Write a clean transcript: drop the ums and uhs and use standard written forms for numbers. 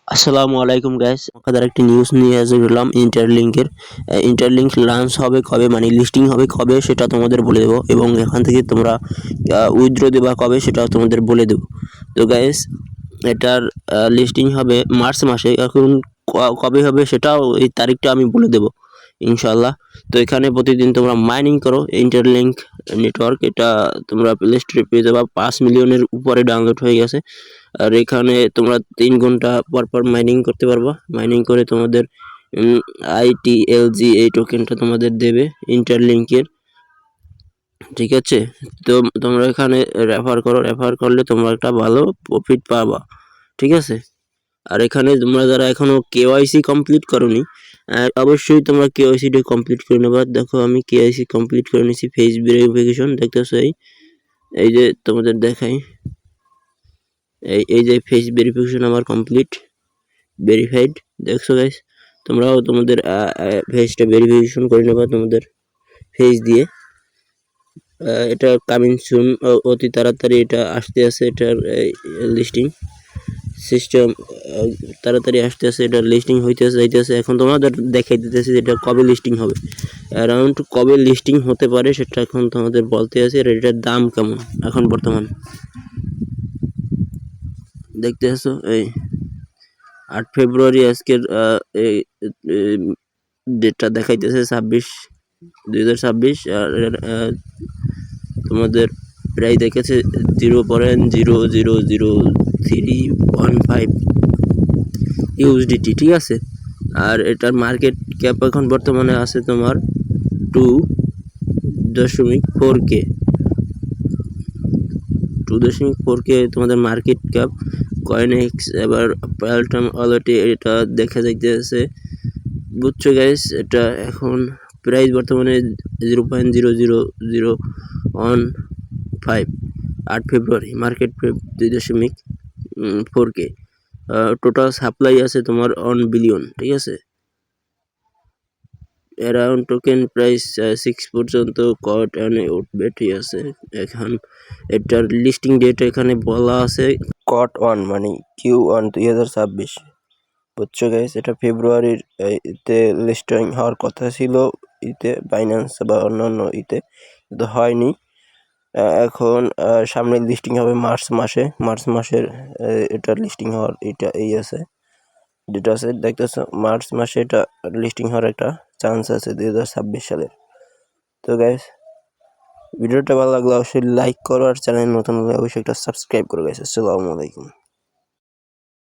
আসসালামু আলাইকুম গাইস, আপনাদের একটি নিউজ নিয়ে আসলাম ইন্টারলিংকের। ইন্টারলিংক লঞ্চ হবে কবে, মানে লিস্টিং হবে কবে সেটা তোমাদের বলে দেবো, এবং এখান থেকে তোমরা উইথড্র দেবা কবে সেটাও তোমাদের বলে দেবো। তো গাইস, এটার লিস্টিং হবে মার্চ মাসে। এখন কবে হবে সেটাও এই তারিখটা আমি বলে দেবো ইনশাল্লাহ। তো এখানে প্রতিদিন তোমরা মাইনিং করো ইন্টারলিংক নেটওয়ার্ক, এটা তোমরা প্লে স্টোরে পেয়ে যাবা। 5 মিলিয়নের উপরে ডাউনলোড হয়ে গেছে। আর এখানে তোমরা 3 ঘন্টা পর মাইনিং করতে পারবা। মাইনিং করে তোমাদের ITLG এই টোকেনটা তোমাদের দেবে ইন্টারলিংকের, ঠিক আছে। তো তোমরা এখানে রেফার করো, রেফার করলে তোমরা একটা ভালো প্রফিট পাবা, ঠিক আছে। আর এখানে তোমরা যারা এখনো KYC কমপ্লিট করোনি, অবশ্যই তোমরা KYC-টা কমপ্লিট করে নেবা। দেখো আমি KYC কমপ্লিট করে নিয়েছি। ফেস ভেরিফিকেশন দেখতেছো, এই যে তোমাদের দেখাই, এই যে ফেস ভেরিফিকেশন আমার কমপ্লিট, ভেরিফাইড। দেখছো গাইস, তোমরাও তোমাদের ফেসটা ভেরিফিকেশন করে নেবা তোমাদের ফেস দিয়ে। এটা কামিং সুন, অতি তাড়াতাড়ি এটা আসতে আছে। এটার লিস্টিং সিস্টেম তাড়াতাড়ি আসতে আছে, এটা লিস্টিং হইতেছে যাইতেছে। এখন তোমাদের দেখাই দিতেছে এটা কবে লিস্টিং হবে, অ্যারাউন্ড কবে লিস্টিং হতে পারে সেটা এখন তোমাদের বলতে আছে। আর এটার দাম কেমন এখন বর্তমান দেখতে আসো। এই 8 ফেব্রুয়ারি আজকের ডেটটা দেখাইতেছে 2026। আর তোমাদের প্রায় দেখেছে 0.0000315 USDT, ঠিক আছে। আর এটার মার্কেট ক্যাপ এখন বর্তমানে আছে তোমার 2.4K 2.4K তোমাদের মার্কেট ক্যাপ। কয়েনএক্স এবার পাল্টাম ওয়ালেটে এটা দেখা যাইতেছে, বুঝছো গাইস। এটা এখন প্রাইস বর্তমানে 0.00015। 8 ফেব্রুয়ারি মার্কেট 2.4K। টোটাল সাপ্লাই আছে তোমার 1 বিলিয়ন, ঠিক আছে। অ্যারাউন্ড টোকেন প্রাইস 6 পর্যন্ত কট এনে উঠবে, ঠিক আছে। এখন এটার লিস্টিং ডেট এখানে বলা আছে কট 1, মানে Q1 2026, বুঝছো গাইস। এটা ফেব্রুয়ারির তে লিস্টিং হওয়ার কথা ছিল ইতে, বাইন্যান্স বা অন্যান্য ইতে, কিন্তু হয়নি। এখন সামনে লিস্টিং হবে মার্চ মাসের এটা লিস্টিং হওয়ার এটা আছে যেটা আছে দেখতেছো। মার্চ মাসে এটা লিস্টিং হওয়ার একটা চান্স আছে 2026 সালের। তো গাইস, ভিডিওটা ভালো লাগলে অবশ্যই লাইক করো, আর চ্যানেল নতুন হলে অবশ্যই একটা সাবস্ক্রাইব করো গাইস। আসসালামু আলাইকুম।